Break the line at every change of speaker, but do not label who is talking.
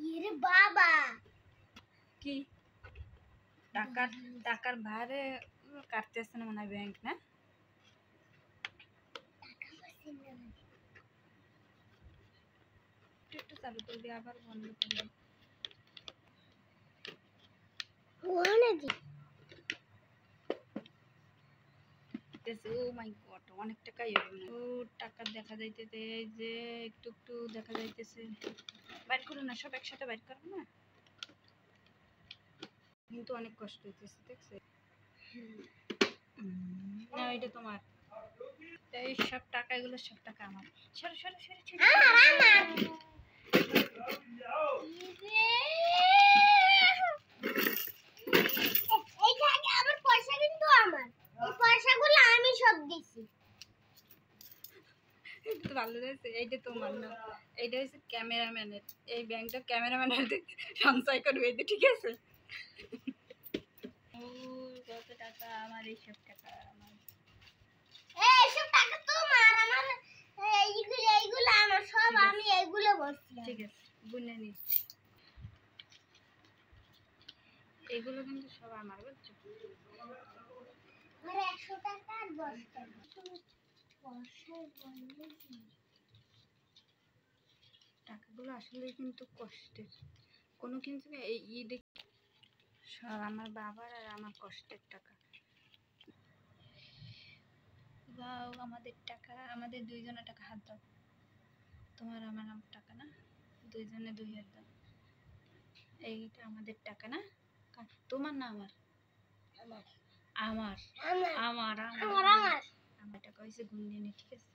ইরে বাবা
কি টাকার বাইরে কাটতেছে না মনে হয় ব্যাংক না? একটু চালু করবি আবার বন্ধ করবি। ও মাই গড, অনেক টাকাই হবে। ও টাকা দেখা যাইতেছে, এই যে একটু একটু দেখা যাইতেছে। বাইর করো না, সব একসাথে বাইর করো না, কিন্তু অনেক কষ্ট হইতেছে দেখছে না? এটা তোমার, এই সব টাকা, এগুলো সব টাকা আমার। সরো সরো সরো সরো।
আমার পয়সা কিন্তু আমার, এই পয়সাগুলো আমি সব দিছি।
তো ভালো হয়েছে, এইটা তোমার না, এইটা হচ্ছে ক্যামেরাম্যানের। এই ব্যাংকটা ক্যামেরাম্যানের সঞ্চয় করবে, এইটা ঠিক আছে? ও কত টাকা আমার, এইসব টাকা আমার।
এইসব টাকা তোমার, আমার এইগুলো আমার সব, আমি এইগুলো বলছি।
ঠিক আছে, বুঝে নি, এগুলো কিন্তু সব আমার, বুঝছো?
আমার 100 টাকা আর 10 টাকা।
টাকাগুলো আসলে কিন্তু কষ্টের, কোনো কিন্তু এই ঈদে সব আমার বাবার আর আমার কষ্টের টাকা। বাও, আমাদের টাকা, আমাদের দুইজনের টাকা। হাত দাও, তোমার আমার টাকা না, দুইজনে 2 হাত দাও। এইটা আমাদের টাকা না? তোমার না আমার? আমার আমার আমার আমার
আমার
আমার টাকা হয়েছে গুনদিনে, ঠিক আছে?